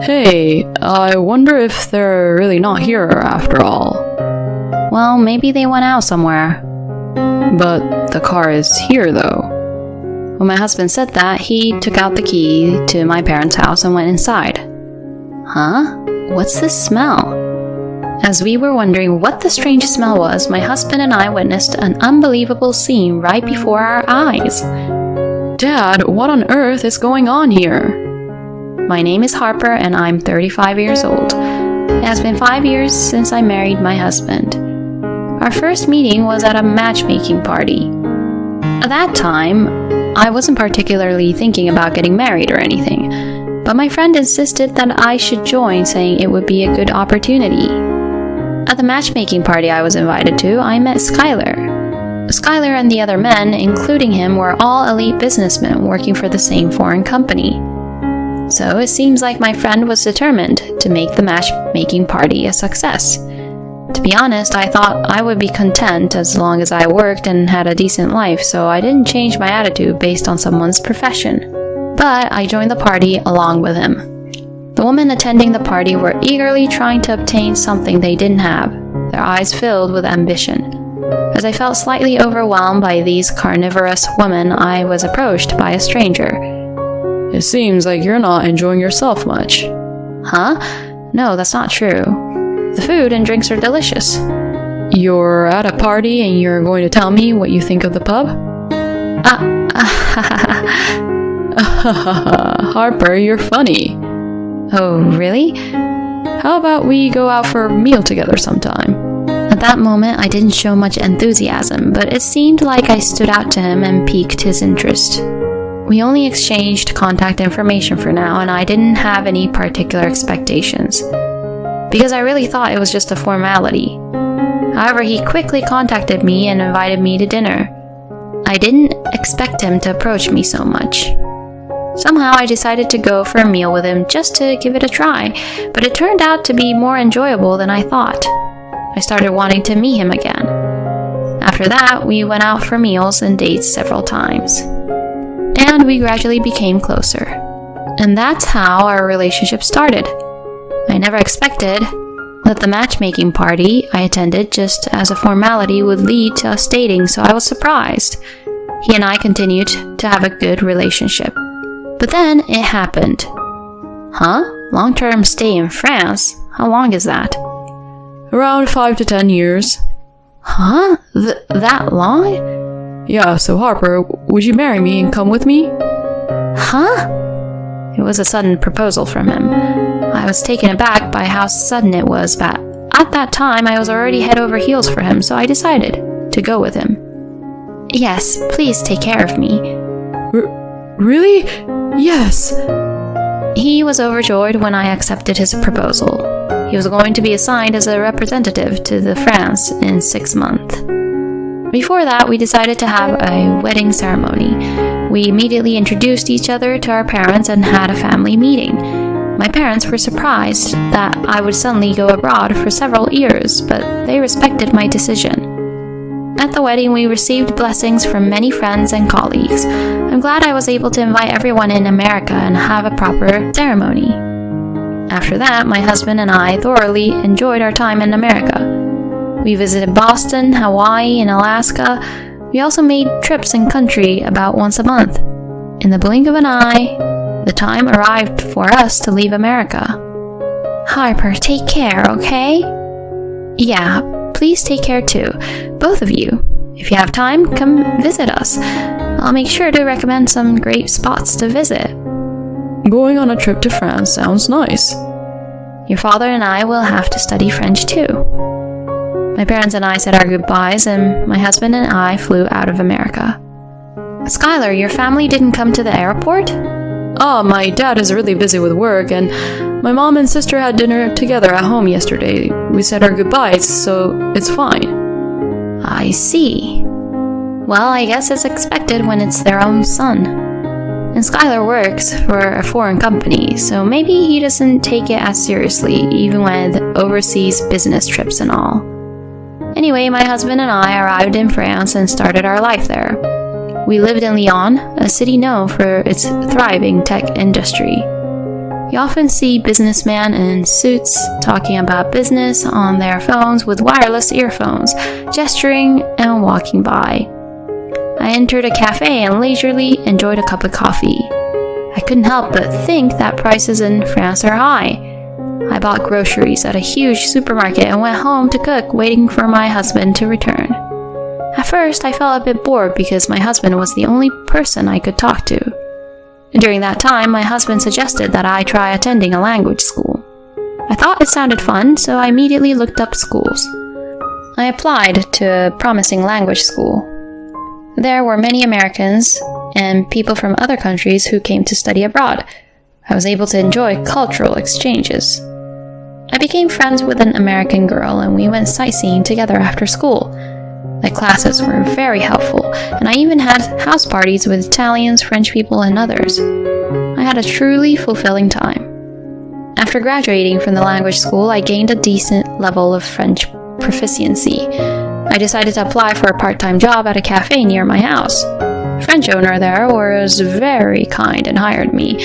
Hey, I wonder if they're really not here after all. Well, maybe they went out somewhere. But the car is here, though. When my husband said that, he took out the key to my parents' house and went inside. Huh? What's this smell? As we were wondering what the strange smell was, my husband and I witnessed an unbelievable scene right before our eyes. Dad, what on earth is going on here? My name is Harper and I'm 35 years old. It has been 5 years since I married my husband. Our first meeting was at a matchmaking party. At that time, I wasn't particularly thinking about getting married or anything, but my friend insisted that I should join, saying it would be a good opportunity. At the matchmaking party I was invited to, I met Skylar. Skylar and the other men, including him, were all elite businessmen working for the same foreign company. So it seems like my friend was determined to make the matchmaking party a success. To be honest, I thought I would be content as long as I worked and had a decent life, so I didn't change my attitude based on someone's profession. But I joined the party along with him. The women attending the party were eagerly trying to obtain something they didn't have, their eyes filled with ambition. As I felt slightly overwhelmed by these carnivorous women, I was approached by a stranger. It seems like you're not enjoying yourself much. Huh? No, that's not true. The food and drinks are delicious. You're at a party and you're going to tell me what you think of the pub? Harper, you're funny. Oh, really? How about we go out for a meal together sometime? At that moment, I didn't show much enthusiasm, but it seemed like I stood out to him and piqued his interest. We only exchanged contact information for now, and I didn't have any particular expectations, because I really thought it was just a formality. However, he quickly contacted me and invited me to dinner. I didn't expect him to approach me so much. Somehow I decided to go for a meal with him just to give it a try, but it turned out to be more enjoyable than I thought. I started wanting to meet him again. After that, we went out for meals and dates several times. And we gradually became closer. And that's how our relationship started. I never expected that the matchmaking party I attended just as a formality would lead to us dating, so I was surprised. He and I continued to have a good relationship. But then it happened. Huh? Long-term stay in France? How long is that? Around 5 to 10 years. Huh? That long? Yeah, so Harper, would you marry me and come with me? Huh? It was a sudden proposal from him. I was taken aback by how sudden it was, but at that time I was already head over heels for him, so I decided to go with him. Yes, please take care of me. Really? Yes. He was overjoyed when I accepted his proposal. He was going to be assigned as a representative to the France in 6 months. Before that, we decided to have a wedding ceremony. We immediately introduced each other to our parents and had a family meeting. My parents were surprised that I would suddenly go abroad for several years, but they respected my decision. At the wedding, we received blessings from many friends and colleagues. I'm glad I was able to invite everyone in America and have a proper ceremony. After that, my husband and I thoroughly enjoyed our time in America. We visited Boston, Hawaii, and Alaska. We also made trips in country about once a month. In the blink of an eye, the time arrived for us to leave America. Harper, take care, okay? Yeah, please take care too, both of you. If you have time, come visit us. I'll make sure to recommend some great spots to visit. Going on a trip to France sounds nice. Your father and I will have to study French too. My parents and I said our goodbyes, and my husband and I flew out of America. Skylar, your family didn't come to the airport? My dad is really busy with work, and my mom and sister had dinner together at home yesterday. We said our goodbyes, so it's fine. I see. Well, I guess it's expected when it's their own son. And Skylar works for a foreign company, so maybe he doesn't take it as seriously, even with overseas business trips and all. Anyway, my husband and I arrived in France and started our life there. We lived in Lyon, a city known for its thriving tech industry. You often see businessmen in suits talking about business on their phones with wireless earphones, gesturing and walking by. I entered a cafe and leisurely enjoyed a cup of coffee. I couldn't help but think that prices in France are high. I bought groceries at a huge supermarket and went home to cook, waiting for my husband to return. At first, I felt a bit bored because my husband was the only person I could talk to. During that time, my husband suggested that I try attending a language school. I thought it sounded fun, so I immediately looked up schools. I applied to a promising language school. There were many Americans and people from other countries who came to study abroad. I was able to enjoy cultural exchanges. I became friends with an American girl and we went sightseeing together after school. The classes were very helpful, and I even had house parties with Italians, French people, and others. I had a truly fulfilling time. After graduating from the language school, I gained a decent level of French proficiency. I decided to apply for a part-time job at a cafe near my house. The French owner there was very kind and hired me.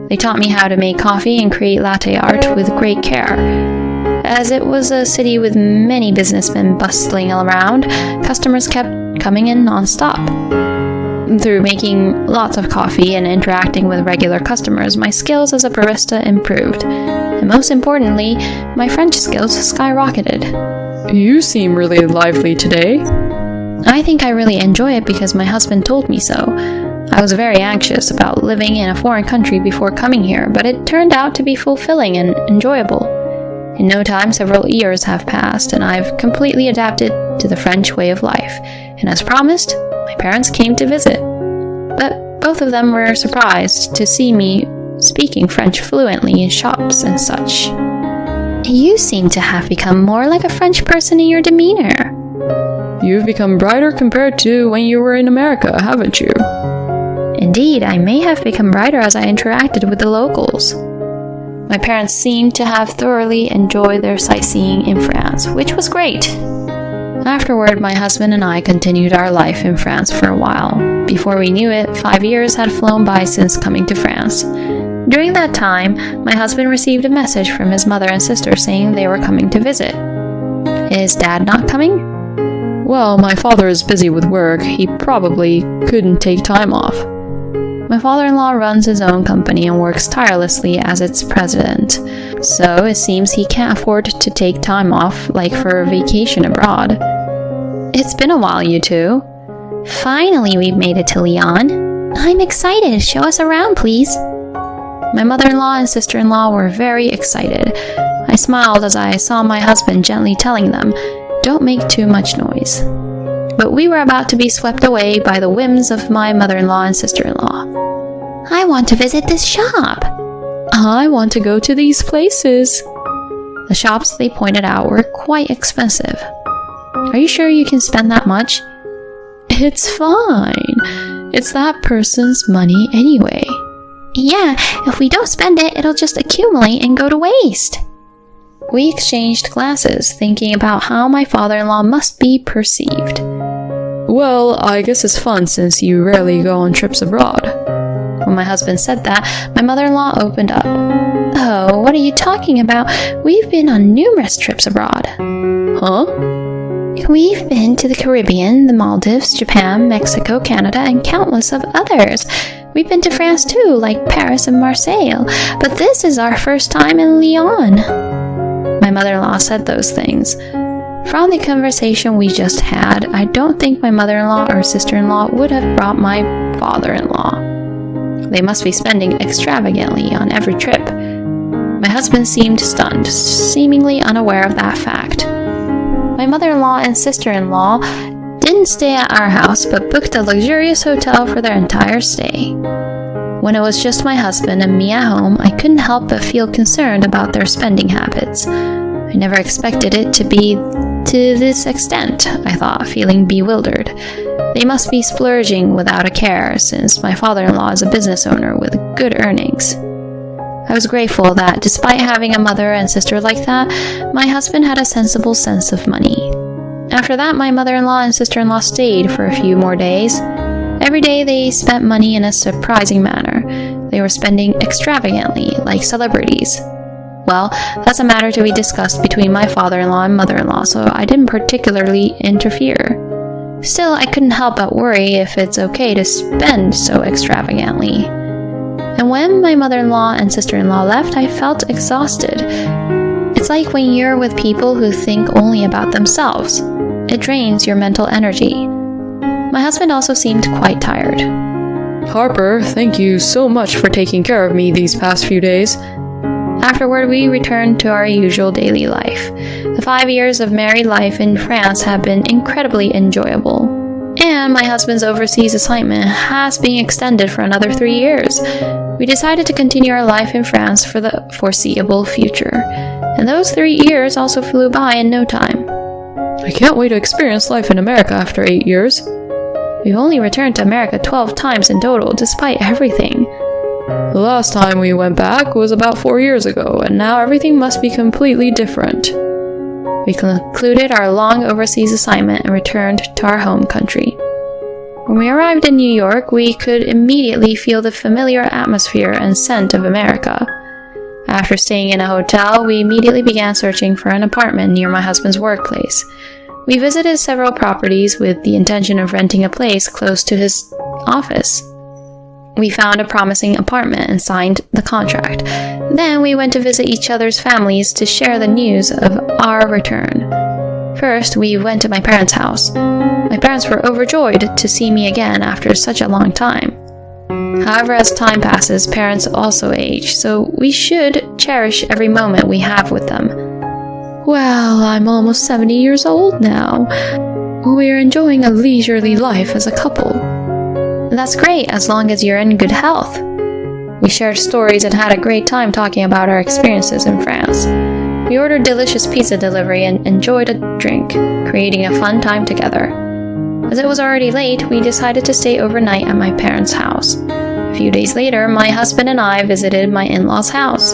They taught me how to make coffee and create latte art with great care. As it was a city with many businessmen bustling around, customers kept coming in non-stop. Through making lots of coffee and interacting with regular customers, my skills as a barista improved. And most importantly, my French skills skyrocketed. You seem really lively today. I think I really enjoy it because my husband told me so. I was very anxious about living in a foreign country before coming here, but it turned out to be fulfilling and enjoyable. In no time, several years have passed, and I've completely adapted to the French way of life. And as promised, my parents came to visit. But both of them were surprised to see me speaking French fluently in shops and such. You seem to have become more like a French person in your demeanor. You've become brighter compared to when you were in America, haven't you? Indeed, I may have become brighter as I interacted with the locals. My parents seemed to have thoroughly enjoyed their sightseeing in France, which was great. Afterward, my husband and I continued our life in France for a while. Before we knew it, 5 years had flown by since coming to France. During that time, my husband received a message from his mother and sister saying they were coming to visit. Is Dad not coming? Well, my father is busy with work. He probably couldn't take time off. My father-in-law runs his own company and works tirelessly as its president, so it seems he can't afford to take time off like for a vacation abroad. It's been a while, you two. Finally, we've made it to Lyon. I'm excited. Show us around, please. My mother-in-law and sister-in-law were very excited. I smiled as I saw my husband gently telling them, "Don't make too much noise." But we were about to be swept away by the whims of my mother-in-law and sister-in-law. I want to visit this shop. I want to go to these places. The shops they pointed out were quite expensive. Are you sure you can spend that much? It's fine. It's that person's money anyway. Yeah, if we don't spend it, it'll just accumulate and go to waste. We exchanged glances, thinking about how my father-in-law must be perceived. Well, I guess it's fun since you rarely go on trips abroad. When my husband said that, my mother-in-law opened up. Oh, what are you talking about? We've been on numerous trips abroad. Huh? We've been to the Caribbean, the Maldives, Japan, Mexico, Canada, and countless of others. We've been to France too, like Paris and Marseille, but this is our first time in Lyon. My mother-in-law said those things. From the conversation we just had, I don't think my mother-in-law or sister-in-law would have brought my father-in-law. They must be spending extravagantly on every trip. My husband seemed stunned, seemingly unaware of that fact. My mother-in-law and sister-in-law didn't stay at our house, but booked a luxurious hotel for their entire stay. When it was just my husband and me at home, I couldn't help but feel concerned about their spending habits. I never expected it to be to this extent, I thought, feeling bewildered. They must be splurging without a care, since my father-in-law is a business owner with good earnings. I was grateful that, despite having a mother and sister like that, my husband had a sensible sense of money. After that, my mother-in-law and sister-in-law stayed for a few more days. Every day they spent money in a surprising manner. They were spending extravagantly, like celebrities. Well, that's a matter to be discussed between my father-in-law and mother-in-law, so I didn't particularly interfere. Still, I couldn't help but worry if it's okay to spend so extravagantly. And when my mother-in-law and sister-in-law left, I felt exhausted. It's like when you're with people who think only about themselves. It drains your mental energy. My husband also seemed quite tired. Harper, thank you so much for taking care of me these past few days. Afterward, we returned to our usual daily life. The 5 years of married life in France have been incredibly enjoyable. And my husband's overseas assignment has been extended for another 3 years. We decided to continue our life in France for the foreseeable future. And those 3 years also flew by in no time. I can't wait to experience life in America after 8 years. We've only returned to America 12 times in total, despite everything. The last time we went back was about 4 years ago, and now everything must be completely different. We concluded our long overseas assignment and returned to our home country. When we arrived in New York, we could immediately feel the familiar atmosphere and scent of America. After staying in a hotel, we immediately began searching for an apartment near my husband's workplace. We visited several properties with the intention of renting a place close to his office. We found a promising apartment and signed the contract. Then we went to visit each other's families to share the news of our return. First, we went to my parents' house. My parents were overjoyed to see me again after such a long time. However, as time passes, parents also age, so we should cherish every moment we have with them. Well, I'm almost 70 years old now. We're enjoying a leisurely life as a couple. That's great, as long as you're in good health. We shared stories and had a great time talking about our experiences in France. We ordered delicious pizza delivery and enjoyed a drink, creating a fun time together. As it was already late, we decided to stay overnight at my parents' house. A few days later, my husband and I visited my in-laws' house.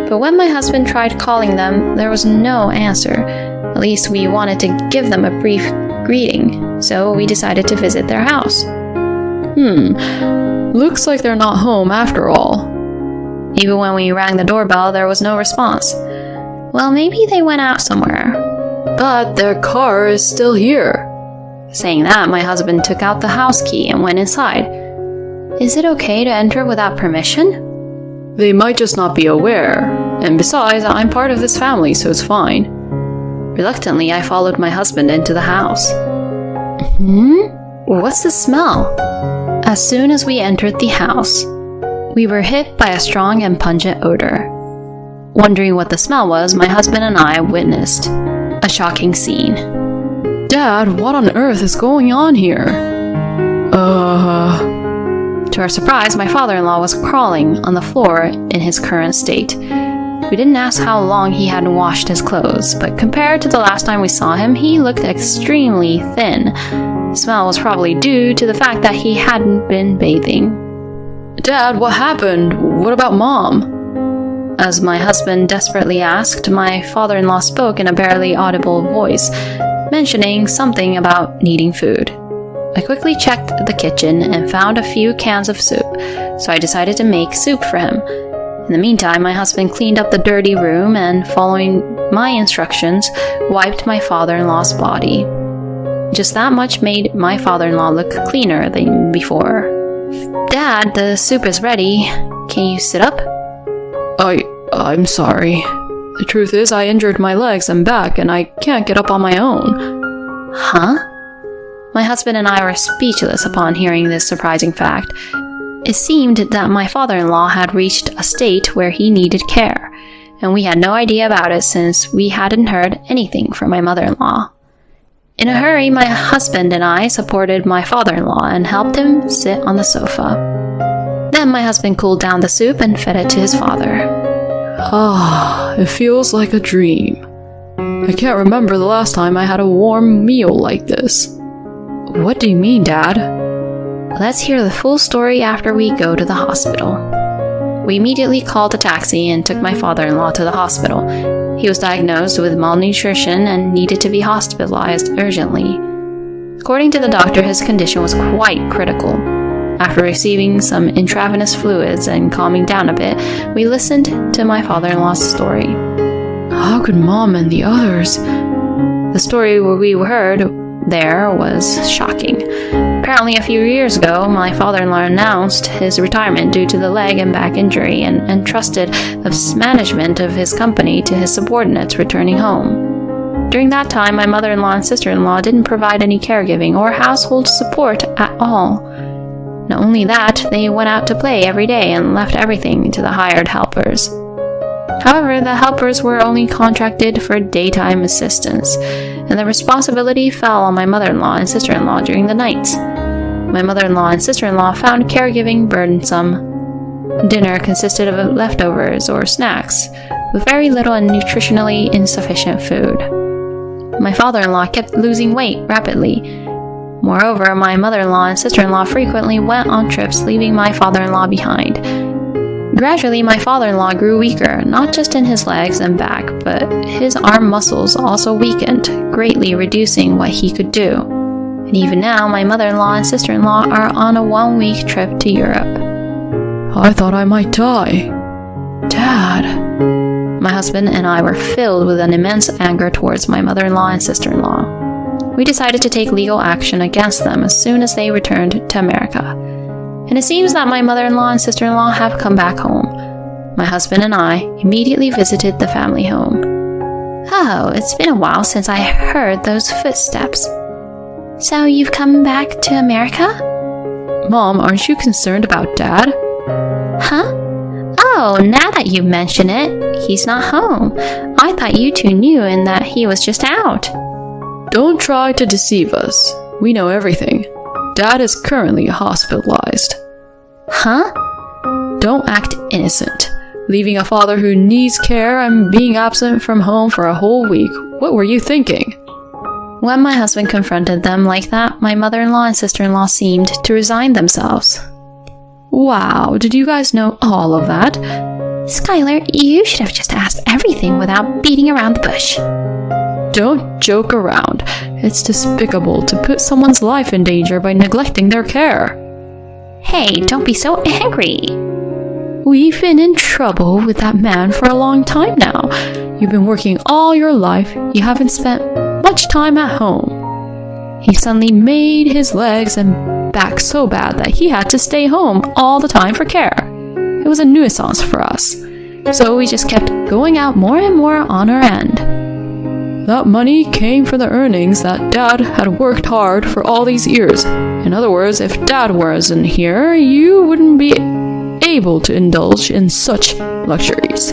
But when my husband tried calling them, there was no answer. At least we wanted to give them a brief greeting, so we decided to visit their house. Looks like they're not home after all. Even when we rang the doorbell, there was no response. Well, maybe they went out somewhere. But their car is still here. Saying that, my husband took out the house key and went inside. Is it okay to enter without permission? They might just not be aware. And besides, I'm part of this family, so it's fine. Reluctantly, I followed my husband into the house. What's the smell? As soon as we entered the house, we were hit by a strong and pungent odor. Wondering what the smell was, my husband and I witnessed a shocking scene. Dad, what on earth is going on here? To our surprise, my father-in-law was crawling on the floor in his current state. We didn't ask how long he hadn't washed his clothes, but compared to the last time we saw him, he looked extremely thin. The smell was probably due to the fact that he hadn't been bathing. Dad, what happened? What about Mom? As my husband desperately asked, my father-in-law spoke in a barely audible voice, mentioning something about needing food. I quickly checked the kitchen and found a few cans of soup, so I decided to make soup for him. In the meantime, my husband cleaned up the dirty room and, following my instructions, wiped my father-in-law's body. Just that much made my father-in-law look cleaner than before. Dad, the soup is ready. Can you sit up? I'm sorry. The truth is, I injured my legs and back, and I can't get up on my own. Huh? My husband and I were speechless upon hearing this surprising fact. It seemed that my father-in-law had reached a state where he needed care, and we had no idea about it since we hadn't heard anything from my mother-in-law. In a hurry, my husband and I supported my father-in-law and helped him sit on the sofa. Then my husband cooled down the soup and fed it to his father. It feels like a dream. I can't remember the last time I had a warm meal like this. What do you mean, Dad? Let's hear the full story after we go to the hospital. We immediately called a taxi and took my father-in-law to the hospital. He was diagnosed with malnutrition and needed to be hospitalized urgently. According to the doctor, his condition was quite critical. After receiving some intravenous fluids and calming down a bit, we listened to my father-in-law's story. How could Mom and the others? The story we heard there was shocking. Apparently, a few years ago, my father-in-law announced his retirement due to the leg and back injury and entrusted the management of his company to his subordinates returning home. During that time, my mother-in-law and sister-in-law didn't provide any caregiving or household support at all. Not only that, they went out to play every day and left everything to the hired helpers. However, the helpers were only contracted for daytime assistance, and the responsibility fell on my mother-in-law and sister-in-law during the nights. My mother-in-law and sister-in-law found caregiving burdensome. Dinner consisted of leftovers or snacks, with very little and nutritionally insufficient food. My father-in-law kept losing weight rapidly. Moreover, my mother-in-law and sister-in-law frequently went on trips, leaving my father-in-law behind. Gradually, my father-in-law grew weaker, not just in his legs and back, but his arm muscles also weakened, greatly reducing what he could do. And even now, my mother-in-law and sister-in-law are on a 1-week trip to Europe. I thought I might die. Dad. My husband and I were filled with an immense anger towards my mother-in-law and sister-in-law. We decided to take legal action against them as soon as they returned to America. And it seems that my mother-in-law and sister-in-law have come back home. My husband and I immediately visited the family home. Oh, it's been a while since I heard those footsteps. So you've come back to America? Mom, aren't you concerned about Dad? Huh? Oh, now that you mention it, he's not home. I thought you two knew and that he was just out. Don't try to deceive us. We know everything. Dad is currently hospitalized. Huh? Don't act innocent. Leaving a father who needs care and being absent from home for a whole week. What were you thinking? When my husband confronted them like that, my mother-in-law and sister-in-law seemed to resign themselves. Wow, did you guys know all of that? Skylar, you should have just asked everything without beating around the bush. Don't joke around. It's despicable to put someone's life in danger by neglecting their care. Hey, don't be so angry. We've been in trouble with that man for a long time now. You've been working all your life. You haven't spent much time at home. He suddenly made his legs and back so bad that he had to stay home all the time for care. It was a nuisance for us. So we just kept going out more and more on our end. That money came from the earnings that Dad had worked hard for all these years. In other words, if Dad wasn't here, you wouldn't be able to indulge in such luxuries.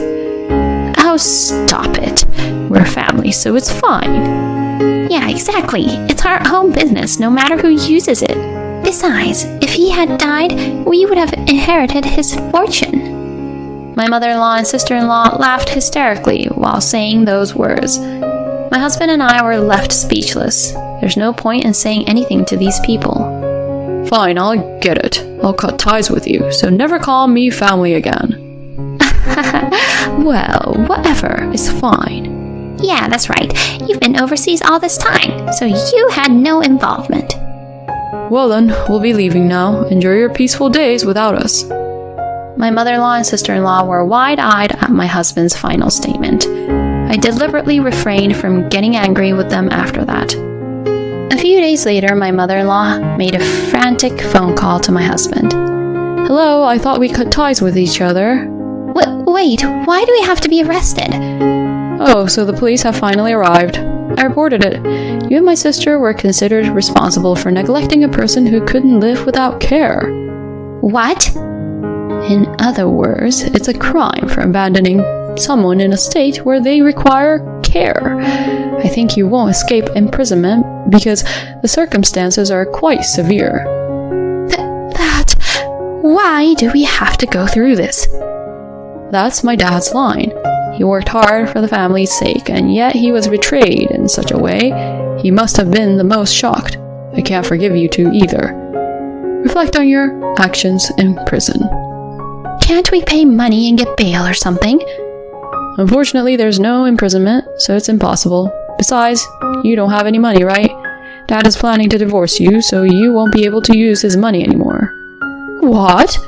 Oh, stop it. We're family, so it's fine. Yeah, exactly. It's our own business, no matter who uses it. Besides, if he had died, we would have inherited his fortune. My mother-in-law and sister-in-law laughed hysterically while saying those words. My husband and I were left speechless. There's no point in saying anything to these people. Fine, I'll get it. I'll cut ties with you, so never call me family again. Well, whatever is fine. Yeah, that's right. You've been overseas all this time, so you had no involvement. Well then, we'll be leaving now. Enjoy your peaceful days without us. My mother-in-law and sister-in-law were wide-eyed at my husband's final statement. I deliberately refrained from getting angry with them after that. A few days later, my mother-in-law made a frantic phone call to my husband. Hello, I thought we cut ties with each other. Wait, why do we have to be arrested? Oh, so the police have finally arrived. I reported it. You and my sister were considered responsible for neglecting a person who couldn't live without care. What? In other words, it's a crime for abandoning someone in a state where they require care. I think you won't escape imprisonment because the circumstances are quite severe. Why do we have to go through this? That's my dad's line. He worked hard for the family's sake, and yet he was betrayed in such a way. He must have been the most shocked. I can't forgive you two either. Reflect on your actions in prison. Can't we pay money and get bail or something? Unfortunately, there's no imprisonment, so it's impossible. Besides, you don't have any money, right? Dad is planning to divorce you, so you won't be able to use his money anymore. What?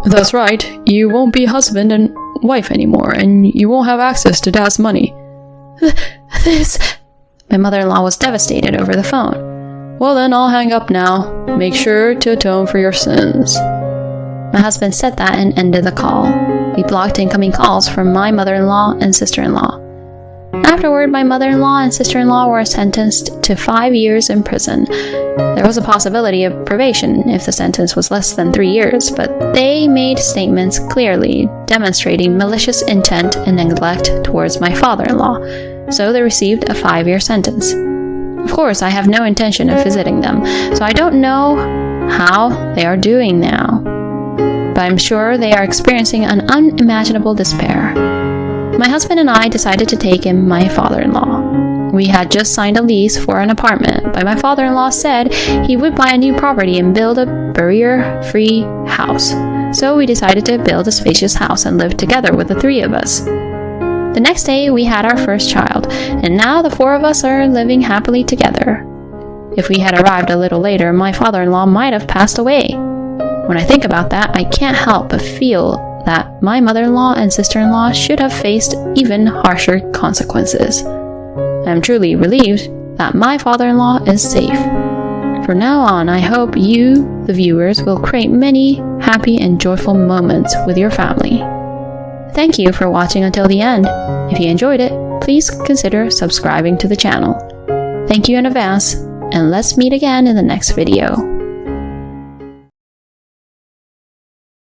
That's right, you won't be husband and wife anymore, and you won't have access to Dad's money. This... My mother-in-law was devastated over the phone. Well then, I'll hang up now. Make sure to atone for your sins. My husband said that and ended the call. We blocked incoming calls from my mother-in-law and sister-in-law. Afterward, my mother-in-law and sister-in-law were sentenced to 5 years in prison. There was a possibility of probation if the sentence was less than 3 years, but they made statements clearly demonstrating malicious intent and neglect towards my father-in-law, so they received a 5-year sentence. Of course, I have no intention of visiting them, so I don't know how they are doing now. But I'm sure they are experiencing an unimaginable despair. My husband and I decided to take in my father-in-law. We had just signed a lease for an apartment, but my father-in-law said he would buy a new property and build a barrier-free house. So we decided to build a spacious house and live together with the 3 of us. The next day, we had our first child, and now the 4 of us are living happily together. If we had arrived a little later, my father-in-law might have passed away. When I think about that, I can't help but feel that my mother-in-law and sister-in-law should have faced even harsher consequences. I am truly relieved that my father-in-law is safe. From now on, I hope you, the viewers, will create many happy and joyful moments with your family. Thank you for watching until the end. If you enjoyed it, please consider subscribing to the channel. Thank you in advance, and let's meet again in the next video.